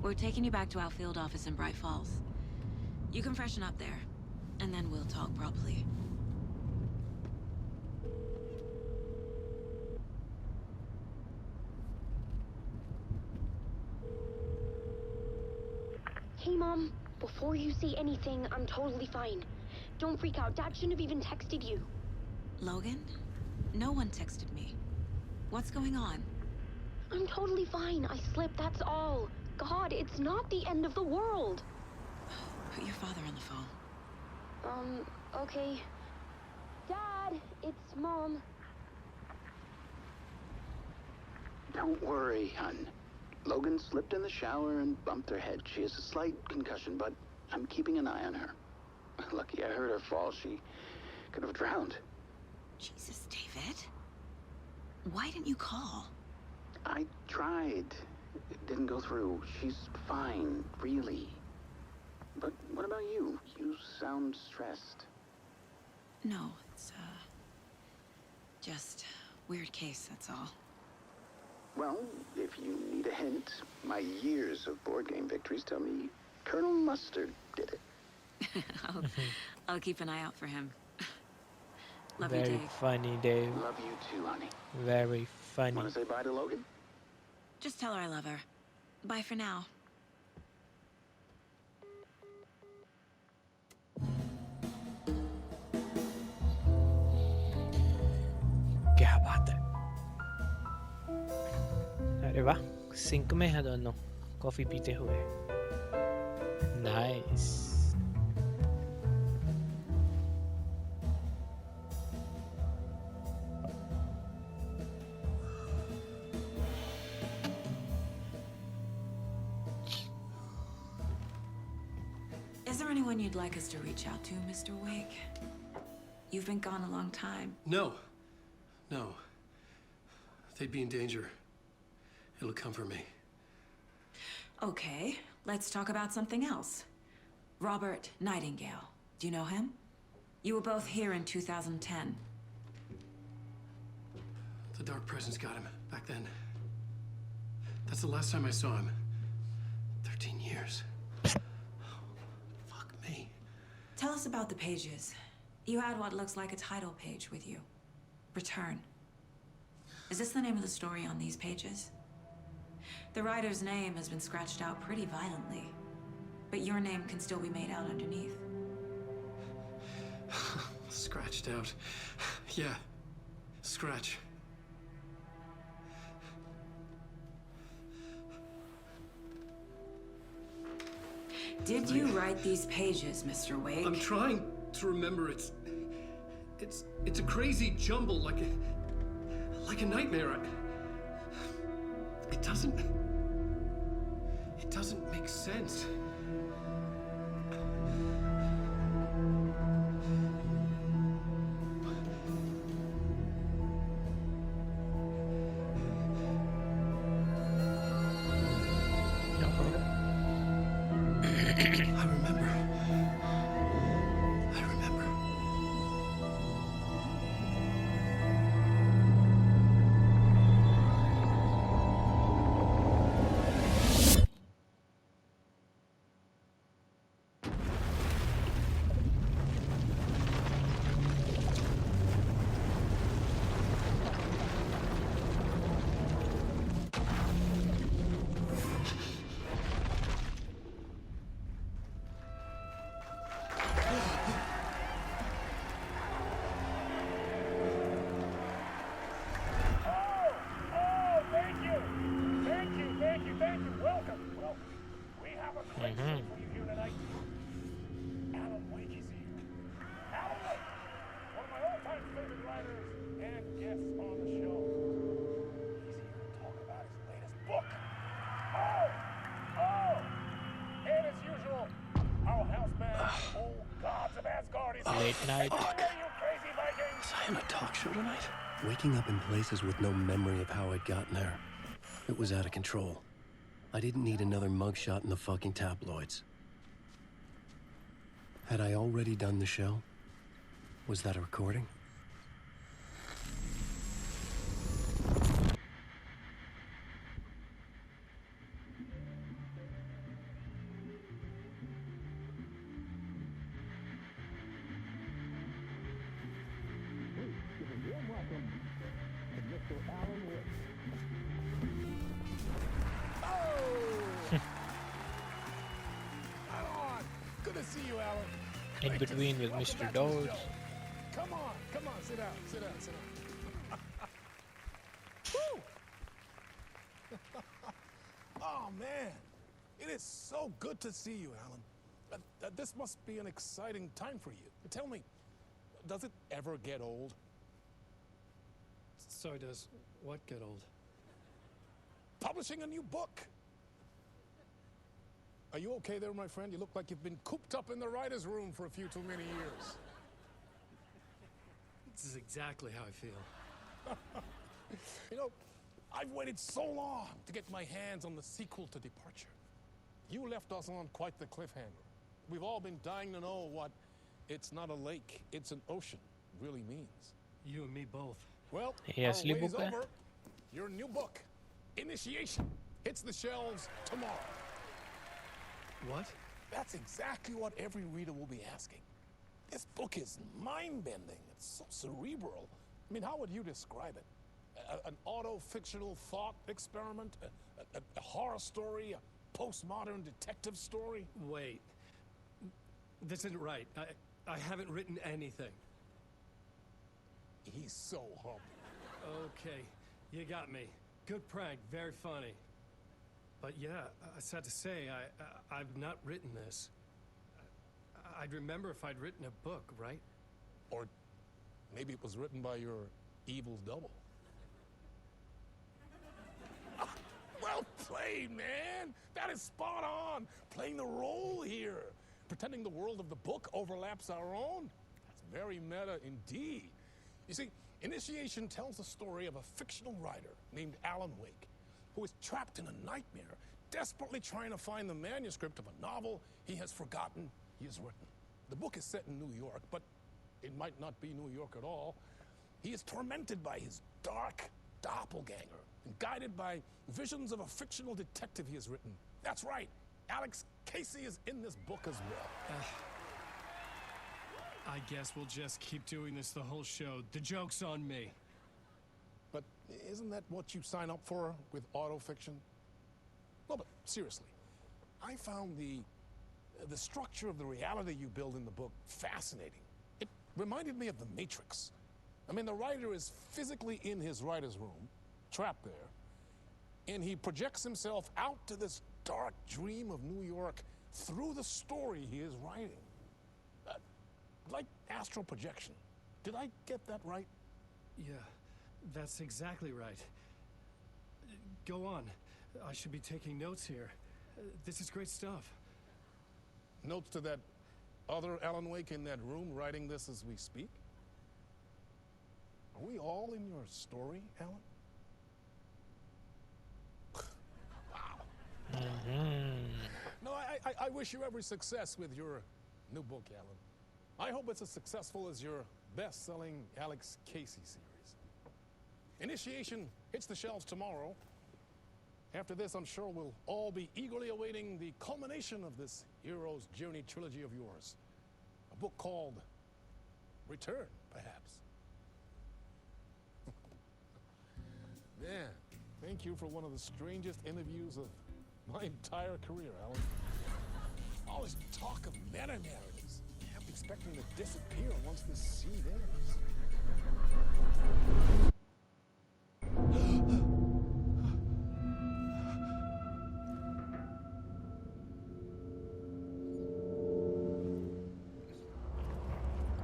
We're taking you back to our field office in Bright Falls. You can freshen up there, and then we'll talk properly. Hey, Mom. Before you say anything, I'm totally fine. Don't freak out. Dad shouldn't have even texted you. Logan? No one texted me. What's going on? I'm totally fine. I slipped, that's all. God, it's not the end of the world. Put your father on the phone. Okay. Dad, it's Mom. Don't worry, hun. Logan slipped in the shower and bumped her head. She has a slight concussion, but I'm keeping an eye on her. Lucky I heard her fall. She could have drowned. Jesus, David. Why didn't you call? I tried. It didn't go through. She's fine, really. But what about you? You sound stressed. No, it's, just weird case, that's all. Well, if you need a hint, my years of board game victories tell me Colonel Mustard did it. I'll keep an eye out for him. Love you, Very Dave. funny, Dave. Love you too, honey. Very funny. Want to say bye to Logan? Just tell her I love her. Bye for now. क्या बात है? अरे वाह, sink में है दोनों coffee पीते हुए. Nice. Is there anyone you'd like us to reach out to, Mr. Wake? You've been gone a long time. No. No. They'd be in danger. It'll come for me. Okay, let's talk about something else. Robert Nightingale. Do you know him? You were both here in 2010. The Dark Presence got him back then. That's the last time I saw him. 13 years. Fuck me. Tell us about the pages. You had what looks like a title page with you. Return. Is this the name of the story on these pages? The writer's name has been scratched out pretty violently, but your name can still be made out underneath. Scratched out. Yeah. Scratch. Did you write these pages, Mr. Wake? I'm trying to remember. It's a crazy jumble, like a nightmare. It doesn't make sense. I remember. Late night. Was I on a talk show tonight? Waking up in places with no memory of how I'd gotten there. It was out of control. I didn't need another mugshot in the fucking tabloids. Had I already done the show? Was that a recording? on. Good to see you, Alan. In Great to between see with you. Welcome Mr. back to the Dodge. show. Come on, sit down. Woo! Oh, man. It is so good to see you, Alan. This must be an exciting time for you. Tell me, does it ever get old? So does what get old? Publishing a new book. Are you okay there, my friend? You look like you've been cooped up in the writer's room for a few too many years. This is exactly how I feel. You know, I've waited so long to get my hands on the sequel to Departure. You left us on quite the cliffhanger. We've all been dying to know what "it's not a lake, it's an ocean" really means. You and me both. Well, Yes, our wait is book hai. over. Your new book, Initiation, hits the shelves tomorrow. What? That's exactly what every reader will be asking. This book is mind-bending. It's so cerebral. I mean, how would you describe it? An auto-fictional thought experiment? A horror story? A postmodern detective story? Wait. This isn't right. I haven't written anything. He's so humble. Okay, you got me. Good prank, very funny. But yeah, sad to say, I've not written this. I'd remember if I'd written a book, right? Or maybe it was written by your evil double. Well played, man! That is spot on! Playing the role here. Pretending the world of the book overlaps our own. That's very meta indeed. You see, Initiation tells the story of a fictional writer named Alan Wake, who is trapped in a nightmare, desperately trying to find the manuscript of a novel he has forgotten he has written. The book is set in New York, but it might not be New York at all. He is tormented by his dark doppelganger and guided by visions of a fictional detective he has written. That's right, Alex Casey is in this book as well. I guess we'll just keep doing this the whole show. The joke's on me. But isn't that what you sign up for with autofiction? No, but seriously, I found the structure of the reality you build in the book fascinating. It reminded me of The Matrix. I mean, the writer is physically in his writer's room, trapped there, and he projects himself out to this dark dream of New York through the story he is writing. Like astral projection. Did I get that right? Yeah, that's exactly right. Go on. I should be taking notes here. This is great stuff. Notes to that other Alan Wake in that room writing this as we speak? Are we all in your story, Alan? Wow. No, I wish you every success with your new book, Alan. I hope it's as successful as your best-selling Alex Casey series. Initiation hits the shelves tomorrow. After this, I'm sure we'll all be eagerly awaiting the culmination of this hero's journey trilogy of yours. A book called Return, perhaps. Man, thank you for one of the strangest interviews of my entire career, Alan. All this talk of meta-narratives. I'm expecting to disappear once this scene ends.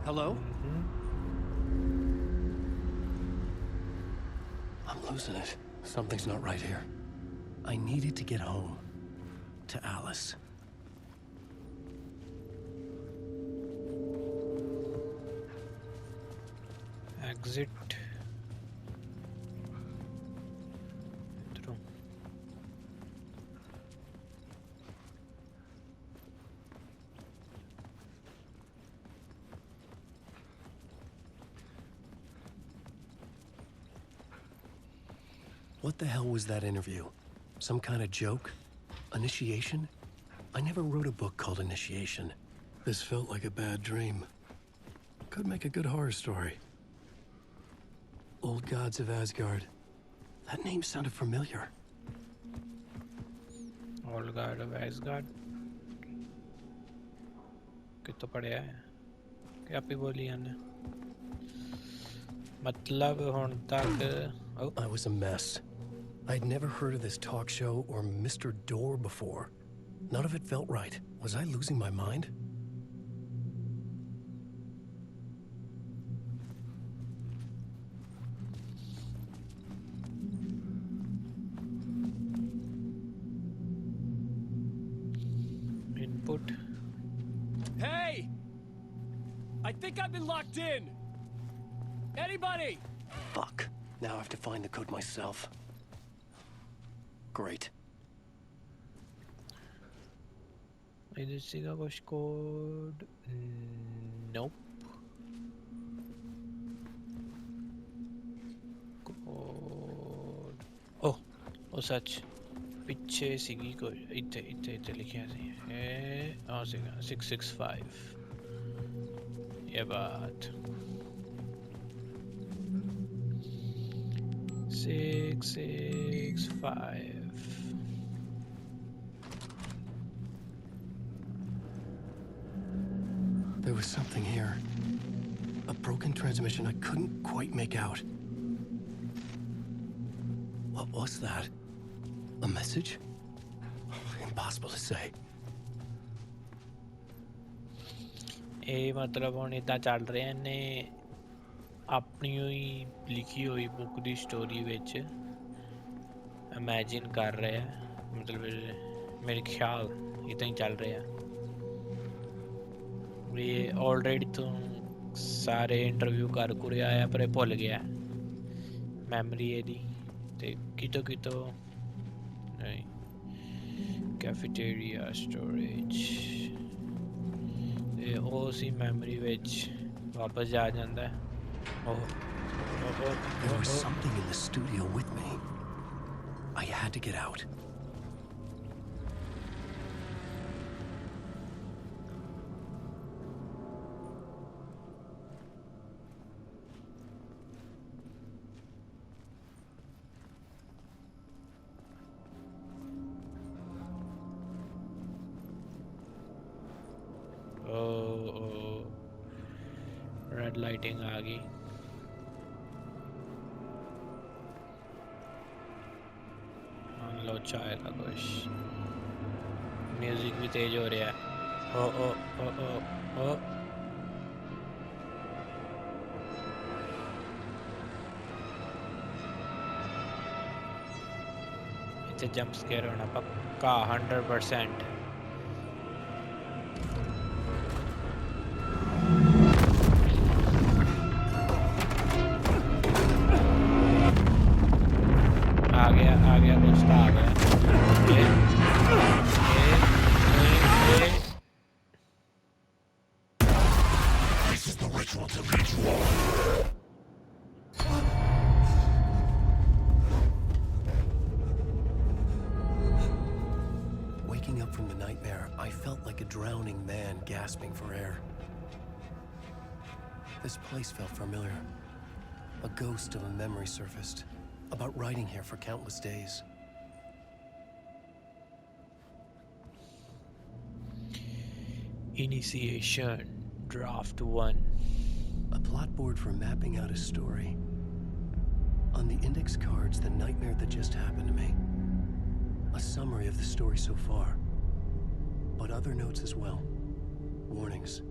Hello? I'm losing it. Something's not right here. I needed to get home. To Alice. Exit. Through. What the hell was that interview? Some kind of joke? Initiation? I never wrote a book called Initiation. This felt like a bad dream. Could make a good horror story. Old Gods of Asgard. That name sounded familiar. Old guard west guard कितो पढ़िया है क्या भी बोली याने मतलब हुन तक I was a mess. I'd never heard of this talk show or Mr. Door before. None of it felt right. Was I losing my mind? input Hey! I think I've been locked in. Anybody? Fuck. Now I have to find the code myself. Great. इधर से का कुछ code nope code ओह ओ सच पीछे सीगी को इतने इतने इतने लिखा है और सीगा 665 ये बात 665 There was something here. A broken transmission I couldn't quite make out. What was that? A message? Impossible to say. ਇਹ ਮਤਲਬ ਹੁਣ ਇਦਾਂ ਚੱਲ ਰਿਹਾ ਨੇ ਆਪਣੀ ਹੀ ਲਿਖੀ ਹੋਈ ਬੁੱਕ ਦੀ ਸਟੋਰੀ ਵਿੱਚ ਇਮੇਜਿਨ ਕਰ ਰਿਹਾ ਮਤਲਬ ਮੇਰੇ ਖਿਆਲ ਇਦਾਂ ਹੀ ਚੱਲ ਰਿਹਾ ਇਹ ਆਲਰੇਡੀ ਤੋਂ ਸਾਰੇ ਇੰਟਰਵਿਊ ਕਰ ਕੁਰਿਆ ਆਇਆ ਪਰ ਇਹ ਭੁੱਲ ਗਿਆ ਮੈਮਰੀ ਇਹਦੀ ਤੇ ਕਿਤੋਂ ਕਿਤੋਂ ਨਹੀਂ cafeteria storage ਇਹ ਉਸੇ ਮੈਮਰੀ ਵਿੱਚ ਵਾਪਸ ਜਾ ਜਾਂਦਾ ਹੈ There was something in the studio with me. I had to get out. Red lighting आ गई लो चाय का कुछ म्यूजिक भी तेज हो रहा है ओ ओ ओ ओ ओ इसे जंप स्केयर होना पक्का 100% आ गया दोस्त आ गया This is the ritual to lead you all. Waking up from the nightmare, I felt like a drowning man gasping for air. This place felt familiar. A ghost of a memory surfaced. About riding here for countless days. Initiation Draft 1 A plot board for mapping out a story. On the index cards, the nightmare that just happened to me. A summary of the story so far. But other notes as well. Warnings.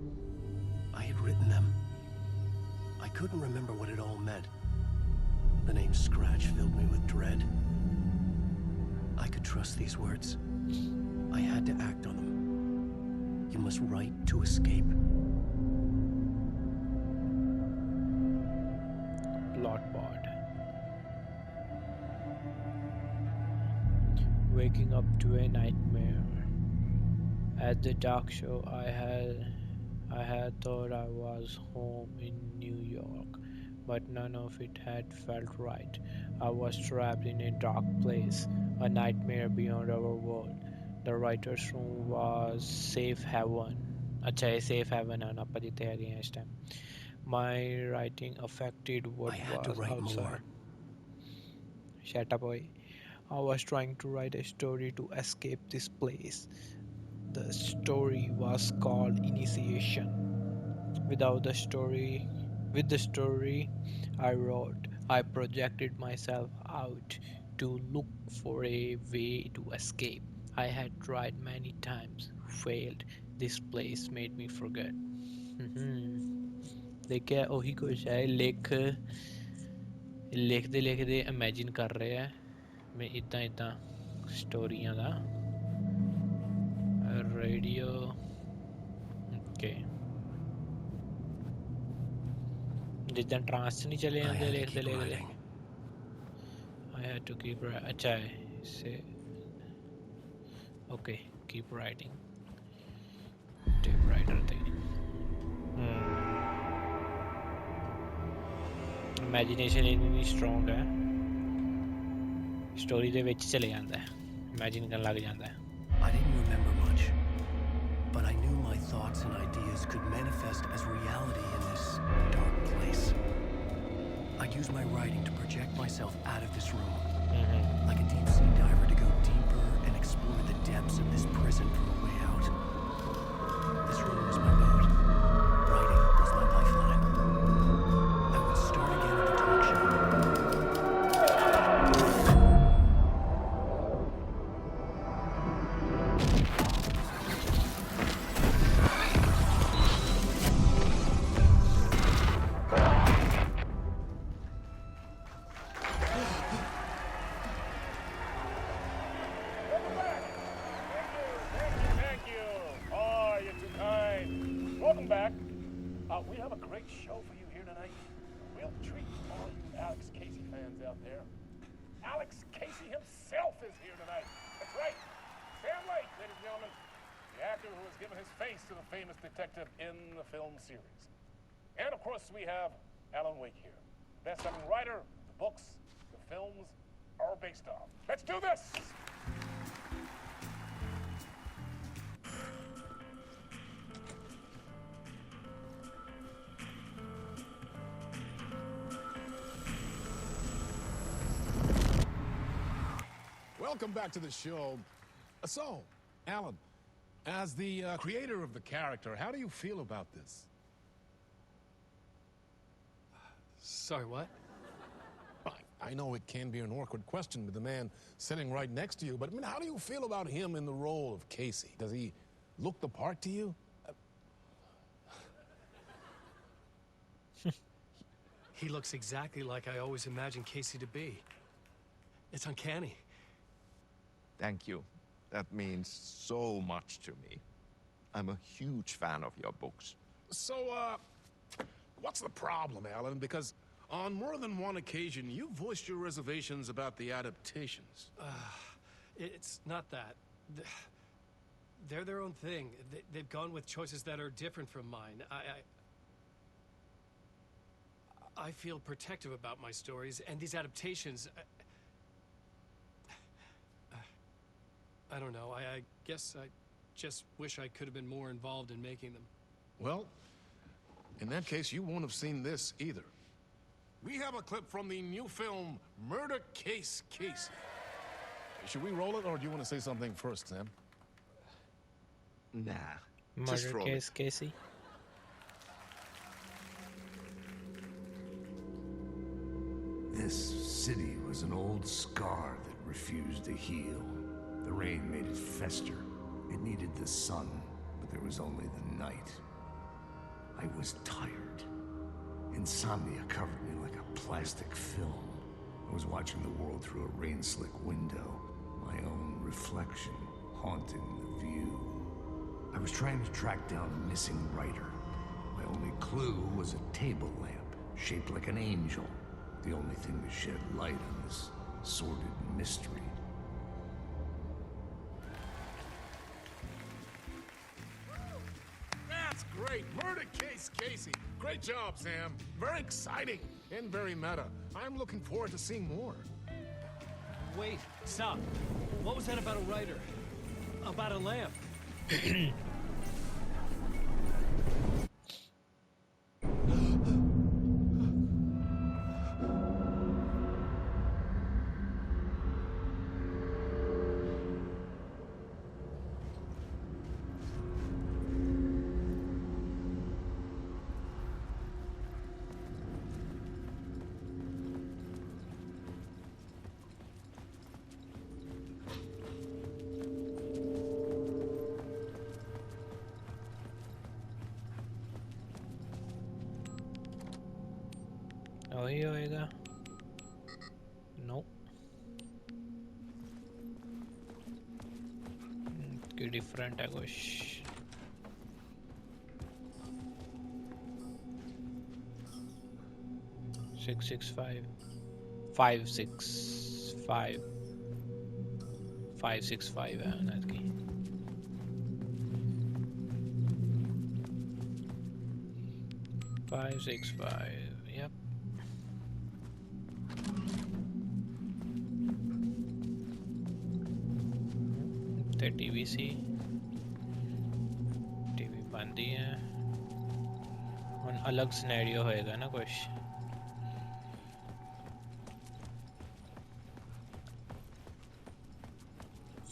I had written them. I couldn't remember what it all meant. The name Scratch filled me with dread. I could trust these words. I had to act on them. You must write to escape. Plot board. Waking up to a nightmare. At the talk show, I had thought I was home in New York, but none of it had felt right. I was trapped in a dark place, a nightmare beyond our world. The writer's room was safe haven. अच्छा ये safe haven है ना पति तैयारी है इस time. My writing affected what I had to was write outside. more. Shut up, boy. I was trying to write a story to escape this place. The story was called Initiation. Without the story, with the story I wrote, I projected myself out to look for a way to escape. I had tried many times, failed. This place made me forget. देखिए ਉਹੀ ਕੁਛ ਹੈ ਲਿਖਦੇ ਲਿਖਦੇ ਇਮੇजिन ਕਰ ਰਿਹਾ ਮੈਂ ਇਦਾਂ ਇਦਾਂ ਸਟੋਰੀਆਂ ਦਾ ਰੇਡੀਓ ਓਕੇ ਜਿੱਦਾਂ ਟ੍ਰਾਂਸ ਨਹੀਂ ਚਲੇ ਜਾਂਦੇ ਲਿਖਦੇ ਲਿਖਦੇ I had to keep writing अच्छा है से okay keep writing typewriter ਤੇ imagination ਇੰਨੀ strong ਹੈ ਸਟੋਰੀ ਦੇ ਵਿੱਚ ਚਲੇ ਜਾਂਦਾ ਹੈ imagine ਕਰਨ ਲੱਗ ਜਾਂਦਾ ਹੈ I didn't remember much, but I knew my thoughts and ideas could manifest as reality in this dark place. I'd use my writing to project myself out of this room, like a deep sea diver to go deeper and explore the depths of this prison for a way out. This room was my boat. Writing was my lifeline. I would start again at the talk show. Thank you. Oh, you're too kind. Welcome back. We have a great show for you here tonight. Real treat for all you Alex Casey fans out there. Alex Casey himself is here tonight. That's right. Sam Lake, ladies and gentlemen. The actor who has given his face to the famous detective in the film series. And of course, we have Alan Wake here. Best-selling writer, the books, the films are based on. Let's do this! Welcome back to the show. So, Alan, as the creator of the character, how do you feel about this? Sorry, what? I know it can be an awkward question with the man sitting right next to you, but I mean, how do you feel about him in the role of Casey? Does he look the part to you? He looks exactly like I always imagined Casey to be. It's uncanny. Thank you. That means so much to me. I'm a huge fan of your books. So, what's the problem, Alan? Because on more than one occasion, you voiced your reservations about the adaptations. It's not that. They're their own thing. They've gone with choices that are different from mine. I feel protective about my stories, and these adaptations... I don't know. I guess I just wish I could have been more involved in making them. Well, in that case, you won't have seen this either. We have a clip from the new film, Murder Case Casey. Should we roll it, or do you want to say something first, Sam? Nah, just murder roll case it. Casey This city was an old scar that refused to heal. The rain made it fester. It needed the sun, but there was only the night. I was tired. Insomnia covered me like a plastic film. I was watching the world through a rain-slick window, my own reflection haunting the view. I was trying to track down a missing writer. My only clue was a table lamp, shaped like an angel. The only thing to shed light on this sordid mystery. That's great. Murder Case Casey. Great job, Sam. Very exciting and very meta. I'm looking forward to seeing more. Wait, stop. What was that about a writer? About a lamp? वही होएगा no कि different है कुछ 665 565 565 है अनद की 565 yep ते TV बंद ही है और अलग सिनेरियो होएगा ना कुछ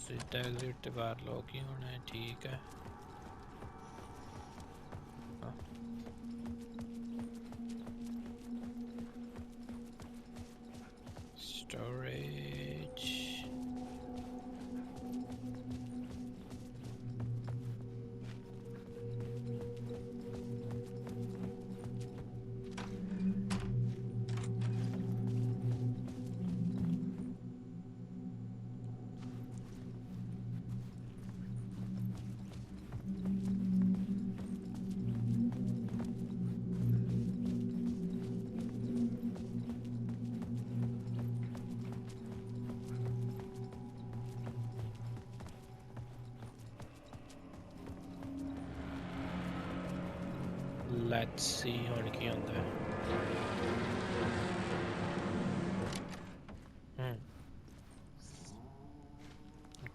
सीधा एग्जिट बाहर लॉक ही होना है ठीक है स्टोरेज Let's see ਹੁਣ ਕੀ ਹੁੰਦਾ ਹੈ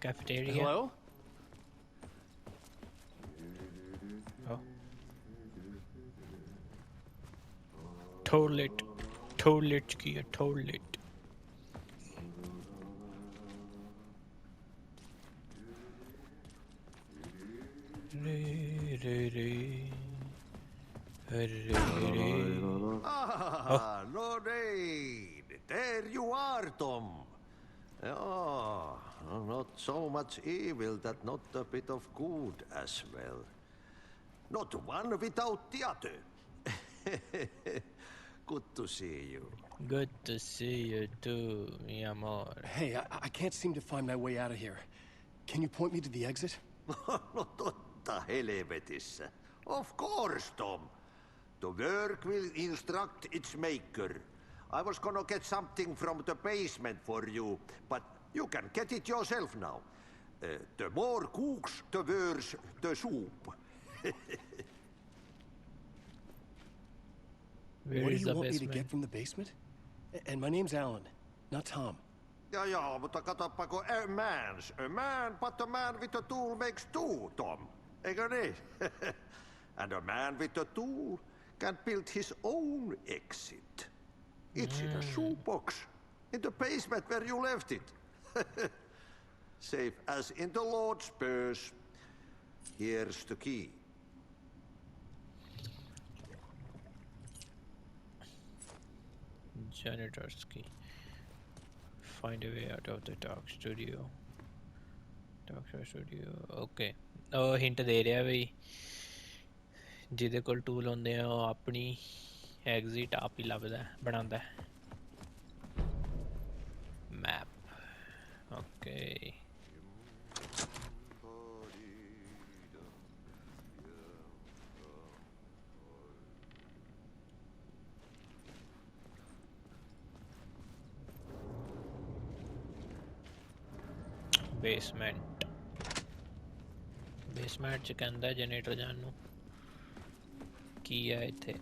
cafeteria Hello? oh toilet की है toilet re Ah, Lorraine! There you are, Tom. Oh, not so much evil that not a bit of good as well. Not one without the other. Good to see you. Good to see you too, mi amor. Hey, I can't seem to find my way out of here. Can you point me to the exit? No totta helvetissä. Of course, Tom. The work will instruct its maker. I was gonna get something from the basement for you, but you can get it yourself now. The more cooks, the worse the soup. Where What do is you the want me to basement? get from the basement? And my name's Alan, not Tom. Ja, mutta katsoppa kun a man, but a man with a tool makes two, Tom. Eikö niin? And a man with a tool can build his own exit. It's in a shoebox, in the basement where you left it. Safe as in the Lord's purse. Here's the key. Janitor's key. Find a way out of the dark studio. Okay. Oh, hint दे रहा है भाई ਜਿਹਦੇ ਕੋਲ tool ਹੁੰਦੇ ਆ ਉਹ ਆਪਣੀ exit ਆਪ ਹੀ ਲੱਭਦਾ ਬਣਾਉਂਦਾ ਮੈਪ ਓਕੇ बेसमेंट च कहंदा जनरेटर जान नूं की है इत्थे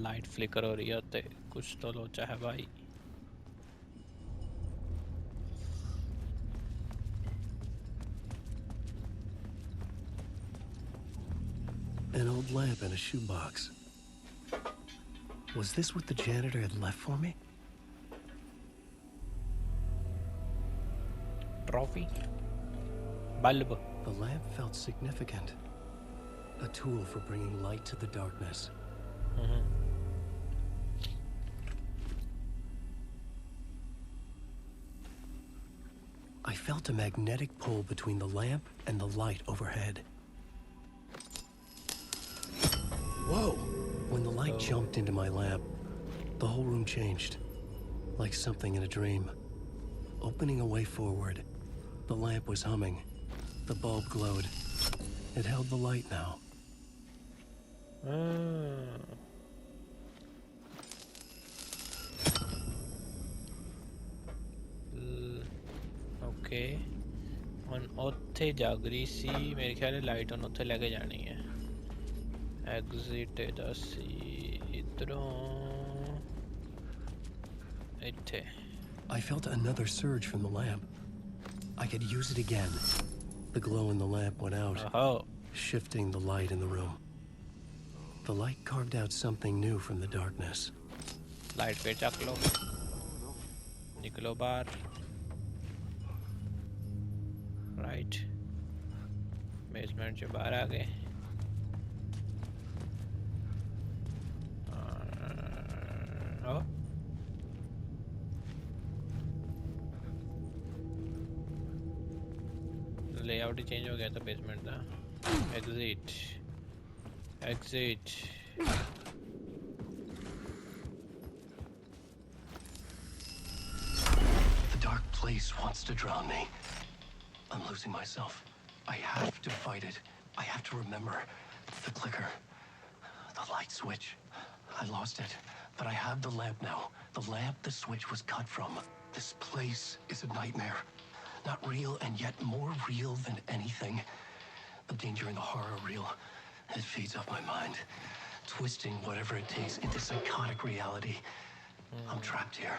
लाइट फ्लिकर हो रही है तो कुछ तो लोचा है भाई An old lamp in a shoebox. Was this what the janitor had left for me? trophy. Bulb. The lamp felt significant. A tool for bringing light to the darkness. I felt a magnetic pull between the lamp and the light overhead. Whoa! When the light jumped into my lamp, the whole room changed. Like something in a dream. Opening a way forward, the lamp was humming. The bulb glowed. It held the light now. Okay ਹੁਣ ਉੱਥੇ ਜਗ ਰਹੀ ਸੀ ਮੇਰੇ ਖਿਆਲ ਹੈ light ਉਹਨੂੰ ਉੱਥੇ ਲੈ ਕੇ ਜਾਣੀ ਹੈ ਐਗਜ਼ਿਟ ਇਹਦਾ ਸੀ ਇਧਰੋਂ ਇੱਥੇ I felt another surge from the lamp. I could use it again. The glow in the lamp went out, shifting the light in the room. The light carved out something new from the darkness. Light पे चक लो निकलो बाहर right basement से बाहर आ गए layout ही change हो गया था basement का exit The dark place wants to drown me. I'm losing myself. I have to fight it. I have to remember the clicker, the light switch. I lost it, but I have the lamp now. The lamp the switch was cut from. This place is a nightmare. Not real, and yet more real than anything. The danger and the horror real. It feeds off my mind, twisting whatever it takes into psychotic reality. I'm trapped here.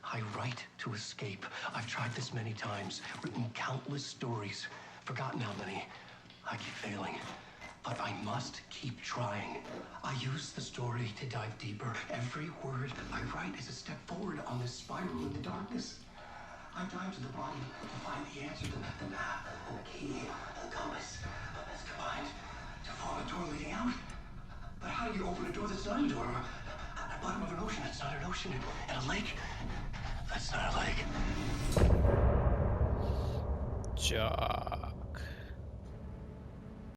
I write to escape. I've tried this many times, written countless stories, forgotten how many. I keep failing, but I must keep trying. I use the story to dive deeper. Every word I write is a step forward on this spiral in the darkness. I dive to the bottom to find the answer to the map and the key and the compass. It's combined to form a door leading out. But how do you open a door that's not a door? At the bottom of an ocean that's not an ocean. And a lake that's not a lake. Ja.